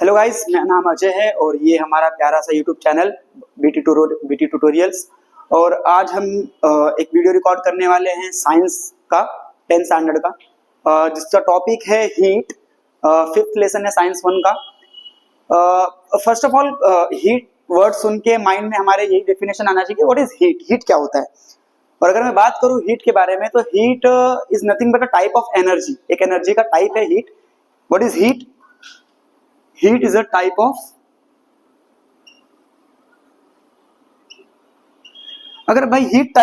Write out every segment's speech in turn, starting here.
Hello guys, मेरा नाम अजय है और ये हमारा प्यारा सा यूट्यूब चैनल बीटी ट्यूटोरियल्स। और आज हम एक वीडियो रिकॉर्ड करने वाले हैं साइंस का 10th स्टैंडर्ड का, जिसका टॉपिक है हीट। फिफ्थ लेसन है साइंस 1 का। First of all, heat word सुन के माइंड में हमारे यही डेफिनेशन आना चाहिए, व्हाट इज हीट, हीट क्या होता है। और अगर मैं बात करूं हीट के बारे में, तो heat is nothing but a type of energy. एक एनर्जी का टाइप है heat. What is heat? Heat is a type of, अगर भाई हीट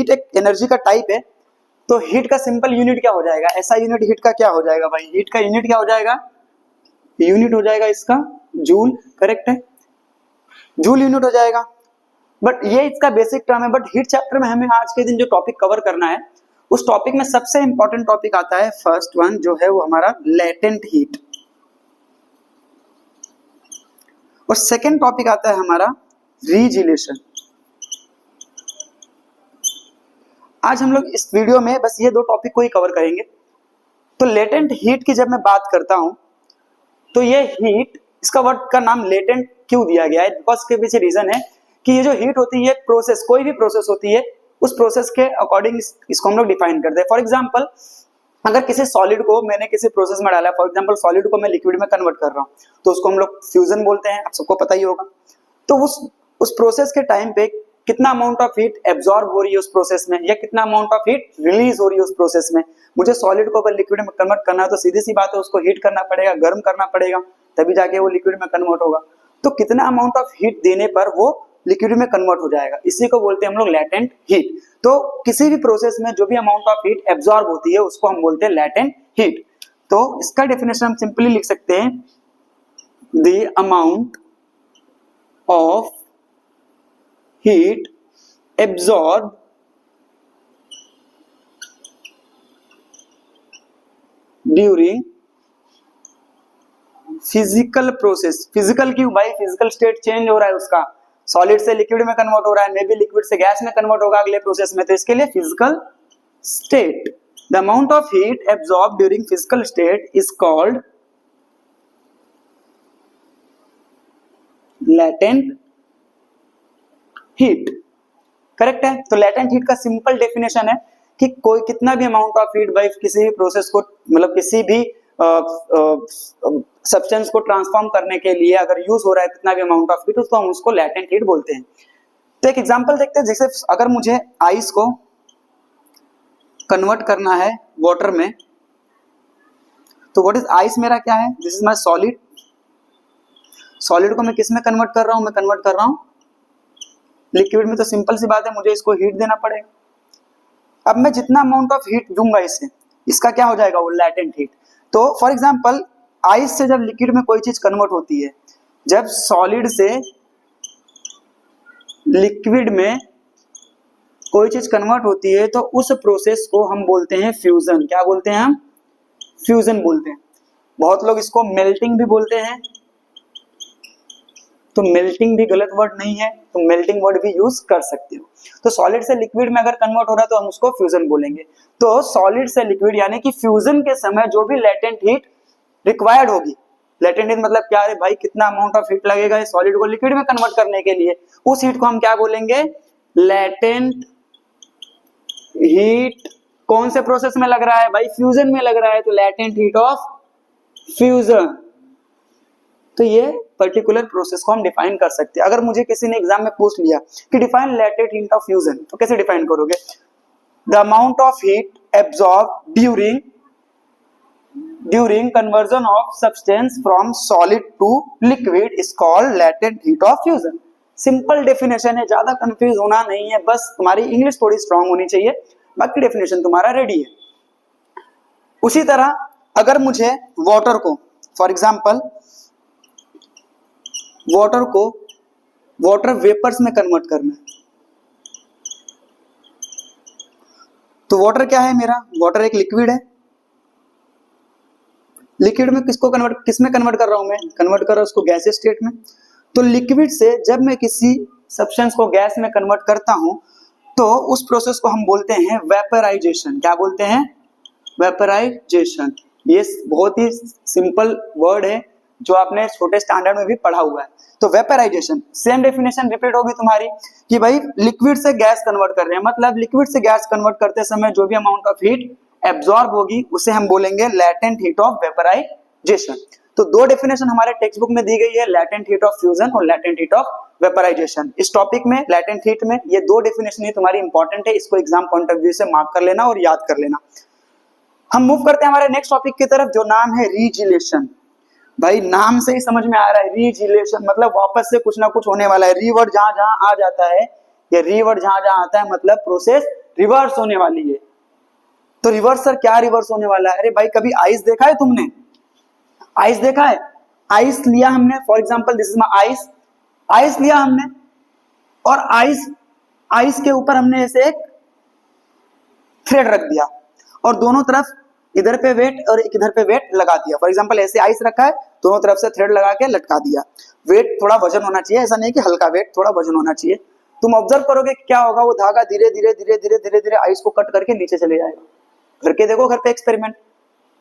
एक एनर्जी का टाइप है, तो हीट का सिंपल यूनिट क्या हो जाएगा? ऐसा यूनिट हीट का क्या हो जाएगा भाई? हीट का यूनिट क्या हो जाएगा? यूनिट हो जाएगा इसका जूल। करेक्ट है, जूल यूनिट हो जाएगा। बट ये इसका बेसिक टर्म है। बट हीट चैप्टर में हमें आज के दिन जो टॉपिक कवर करना है, उस टॉपिक में सबसे इंपॉर्टेंट टॉपिक आता है फर्स्ट वन, जो है वो हमारा लेटेंट हीट। और सेकेंड टॉपिक आता है हमारा रीजिलेशन। आज हम लोग इस वीडियो में बस ये दो टॉपिक को ही कवर करेंगे। तो लेटेंट हीट की जब मैं बात करता हूं, तो ये हीट, इसका वर्ड का नाम लेटेंट क्यों दिया गया है? बिकॉज के पीछे रीजन है कि ये जो हीट होती है, प्रोसेस, कोई भी प्रोसेस होती है, उस प्रोसेस के अकॉर्डिंग इसको हम लोग डिफाइन करते हैं। फॉर एग्जाम्पल, अगर किसी सॉलिड को मैंने किसी प्रोसेस में डाला, फॉर एग्जांपल सॉलिड को मैं लिक्विड में कन्वर्ट कर रहा हूँ, तो उसको हम लोग फ्यूजन बोलते हैं, आप सबको पता ही होगा। तो उस प्रोसेस के टाइम पे कितना अमाउंट ऑफ हीट एब्जॉर्ब हो रही है उस प्रोसेस में, या कितना अमाउंट ऑफ हीट रिलीज हो रही है उस प्रोसेस में। मुझे सॉलिड को अगर लिक्विड में कन्वर्ट करना है, तो सीधी सी बात है, उसको हीट करना पड़ेगा, गर्म करना पड़ेगा, तभी जाके वो लिक्विड में कन्वर्ट होगा। तो कितना अमाउंट ऑफ हीट देने पर वो लिक्विड में कन्वर्ट हो जाएगा, इसी को बोलते हैं हम लोग लेटेंट हीट। तो किसी भी प्रोसेस में जो भी अमाउंट ऑफ हीट एब्जॉर्ब होती है, उसको हम बोलते हैं लेटेंट हीट। तो इसका डेफिनेशन हम सिंपली लिख सकते हैं, the amount of heat absorb during physical process. Physical क्यों भाई? फिजिकल स्टेट चेंज हो रहा है उसका, सॉलिड से लिक्विड में कन्वर्ट हो रहा है, मे बी लिक्विड से गैस में कन्वर्ट होगा अगले प्रोसेस में, तो इसके लिए physical state. The amount of heat absorb during physical state is called latent heat. Correct है। तो लेटेंट हीट का सिंपल डेफिनेशन है कि कोई कितना भी अमाउंट ऑफ हीट भाई किसी भी प्रोसेस को, मतलब किसी भी सब्सटेंस को ट्रांसफॉर्म करने के लिए अगर यूज हो रहा है कितना भी अमाउंट ऑफ हीट, तो हम उसको लेटेंट हीट बोलते हैं। तो एक एग्जांपल देखते हैं, जैसे अगर मुझे आइस को कन्वर्ट करना है वाटर में, तो व्हाट इज आइस? मेरा क्या है? This is my solid. Solid को मैं किस में कन्वर्ट कर रहा हूं? मैं कन्वर्ट कर रहा हूं लिक्विड में। तो सिंपल सी बात है, मुझे इसको हीट देना पड़ेगा। अब मैं जितना अमाउंट ऑफ हीट दूंगा इसे, इसका क्या हो जाएगा? वो लेटेंट हीट। तो फॉर एग्जांपल, आइस से जब लिक्विड में कोई चीज कन्वर्ट होती है, जब सॉलिड से लिक्विड में कोई चीज कन्वर्ट होती है, तो उस प्रोसेस को हम बोलते हैं फ्यूजन। क्या बोलते हैं हम? फ्यूजन बोलते हैं। बहुत लोग इसको मेल्टिंग भी बोलते हैं, तो मेल्टिंग भी गलत वर्ड नहीं है, तो मेल्टिंग वर्ड भी यूज कर सकते हो। तो सॉलिड से लिक्विड में अगर कन्वर्ट हो रहा है, तो हम उसको फ्यूजन बोलेंगे। तो सॉलिड से लिक्विड यानी कि फ्यूजन के समय जो भी लेटेंट हीट रिक्वायर्ड होगी, लेटेंट हीट मतलब क्या है भाई? कितना अमाउंट ऑफ हीट लगेगा इस सॉलिड को लिक्विड में कन्वर्ट करने के लिए, उस हीट को हम क्या बोलेंगे? Latent heat. कौन से प्रोसेस में लग रहा है भाई? फ्यूजन में लग रहा है, तो लेटेंट हीट ऑफ फ्यूजन। तो ये पर्टिकुलर प्रोसेस को हम डिफाइन कर सकते हैं। अगर मुझे किसी ने एग्जाम में पूछ लिया कि define latent heat of fusion, तो कैसे डिफाइन करोगे? The amount of heat absorb during conversion of substance from solid to liquid is called latent heat of fusion. Simple definition है, ज्यादा कंफ्यूज होना नहीं है, बस तुम्हारी इंग्लिश थोड़ी स्ट्रांग होनी चाहिए, बाकी डेफिनेशन तुम्हारा रेडी है। उसी तरह अगर मुझे वाटर को, फॉर एग्जांपल वाटर वेपर्स में कन्वर्ट करना है, तो वाटर क्या है मेरा? वाटर एक लिक्विड है। लिक्विड में किस में कन्वर्ट कर रहा हूं मैं? कन्वर्ट कर रहा हूं उसको गैसियस स्टेट में। तो लिक्विड से जब मैं किसी सब्सटेंस को गैस में कन्वर्ट करता हूं, तो उस प्रोसेस को हम बोलते हैं वेपराइजेशन। क्या बोलते हैं? वेपराइजेशन। ये बहुत ही सिंपल वर्ड है, जो आपने छोटे स्टैंडर्ड में भी पढ़ा हुआ है। तो वेपराइजेशन, सेम डेफिनेशन रिपीट होगी तुम्हारी कि भाई लिक्विड से गैस कन्वर्ट कर रहे हैं, मतलब लिक्विड से गैस कन्वर्ट करते समय जो भी अमाउंट ऑफ हीट एब्जॉर्ब होगी उसे हम बोलेंगे लेटेंट हीट ऑफ वेपराइजेशन। तो दो डेफिनेशन हमारे टेक्स्ट बुक में दी गई है, लेटेंट हीट ऑफ फ्यूजन और लेटेंट हीट ऑफ वेपराइजेशन। इस टॉपिक में लेटेंट हीट में ये दो डेफिनेशन ही तुम्हारी इंपॉर्टेंट है, इसको एग्जाम पॉइंट ऑफ व्यू से मार्क कर लेना और याद कर लेना। हम मूव करते हैं हमारे नेक्स्ट टॉपिक की तरफ, जो नाम है रीजिलेशन। भाई नाम से ही समझ में आ रहा है, रीजिलेशन मतलब वापस से कुछ ना कुछ होने वाला है। री वर्ड जहां जहां आ जाता है, ये री वर्ड जहां जहां आता है मतलब प्रोसेस रिवर्स होने वाली है। तो रिवर्स सर क्या रिवर्स होने वाला है? अरे भाई कभी आइस देखा है तुमने? आइस देखा है? आइस लिया हमने, for example this is my ice, ice लिया हमने और आइस के ऊपर हमने ऐसे एक थ्रेड रख दिया और दोनों तरफ इधर पे वेट और एक इधर पे वेट लगा दिया। फॉर एग्जांपल ऐसे आइस रखा है, दोनों तरफ से थ्रेड लगा के लटका दिया। वेट थोड़ा वजन होना चाहिए, ऐसा नहीं कि हल्का वेट, थोड़ा वजन होना चाहिए। तुम ऑब्जर्व करोगे क्या होगा, वो धागा धीरे धीरे धीरे धीरे धीरे धीरे आइस को कट करके नीचे चले जाएगा। करके देखो घर पे एक्सपेरिमेंट।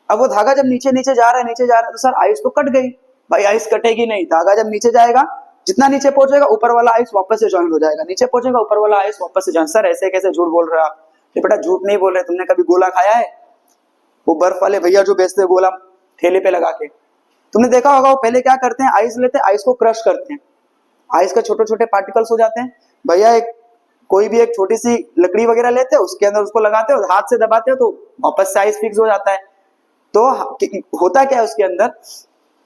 अब वो धागा जब नीचे नीचे जा रहा है तो सर आइस तो कट गई। भाई आइस कटेगी नहीं, धागा जब नीचे जाएगा, जितना नीचे पहुंचेगा ऊपर वाला आइस वापस से ज्वाइन हो जाएगा, नीचे पहुंचेगा ऊपर वाला आइस वापस से ज्वाइन। सर ऐसे कैसे झूठ बोल रहे हो आप? बेटा झूठ नहीं बोल रहे, तुमने कभी गोला खाया है? वो बर्फ वाले भैया जो बेचते हैं गोला ठेले पे लगा के, तुमने देखा होगा वो पहले क्या करते हैं, आइस लेते हैं, आइस को क्रश करते हैं, आइस का छोटे छोटे पार्टिकल्स हो जाते हैं। भैया एक कोई भी एक छोटी सी लकड़ी वगैरह लेते हैं, उसके अंदर उसको लगाते हैं और हाथ से दबाते हो तो वापस से आइस फिक्स हो जाता है। तो होता क्या है उसके अंदर,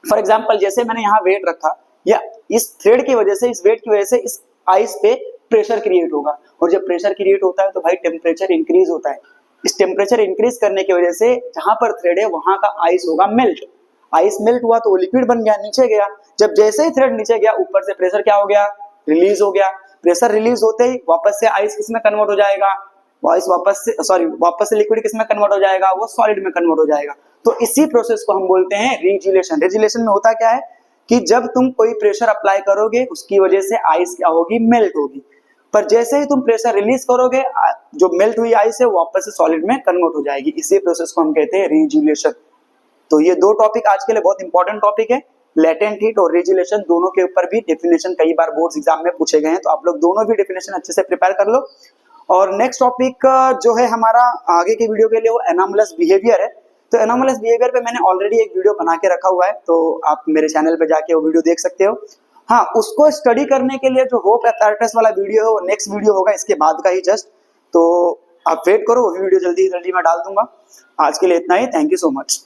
फॉर एग्जांपल जैसे मैंने यहाँ वेट रखा, या इस थ्रेड की वजह से, इस वेट की वजह से इस आइस पे प्रेशर क्रिएट होगा, और जब प्रेशर क्रिएट होता है तो भाई टेम्परेचर इंक्रीज होता है। इस टेम्परेचर इंक्रीज करने की वजह से जहां पर थ्रेड है वहां का आइस होगा मेल्ट। आइस मेल्ट हुआ तो वो लिक्विड बन गया, नीचे गया। जब जैसे ही थ्रेड नीचे गया, ऊपर से प्रेशर क्या हो गया, रिलीज हो गया। प्रेशर रिलीज होते ही वापस से आइस किसमें कन्वर्ट हो जाएगा, आइस वापस से लिक्विड किसमें कन्वर्ट हो जाएगा, वो सॉलिड में कन्वर्ट हो जाएगा। तो इसी प्रोसेस को हम बोलते हैं रीजिलेशन। रीजिलेशन में होता क्या है कि जब तुम कोई प्रेशर अप्लाई करोगे उसकी वजह से आइस क्या होगी, मेल्ट होगी। पर जैसे ही तुम प्रेशर रिलीज करोगे, जो मेल्ट हुई आइस है वापस से सॉलिड में कन्वर्ट हो जाएगी। इसी प्रोसेस को हम कहते हैं रीजिलेशन। तो ये दो टॉपिक आज के लिए बहुत इंपॉर्टेंट टॉपिक है, लेटेंट हीट और रीजिलेशन। दोनों के ऊपर भी डेफिनेशन कई बार बोर्ड्स एग्जाम में पूछे गए हैं, तो आप लोग दोनों भी डेफिनेशन अच्छे से प्रिपेयर कर लो। और नेक्स्ट टॉपिक जो है हमारा आगे की वीडियो के लिए वो एनॉमलस बिहेवियर है। तो एनॉमलस बिहेवियर पे मैंने ऑलरेडी एक वीडियो बना के रखा हुआ है, तो आप मेरे चैनल पे जाके वो वीडियो देख सकते हो। हाँ, उसको स्टडी करने के लिए जो होप एपैरेटस वाला वीडियो है वो नेक्स्ट वीडियो होगा इसके बाद का ही जस्ट, तो आप वेट करो, वो वीडियो जल्दी जल्दी मैं डाल दूंगा। आज के लिए इतना ही, थैंक यू सो मच।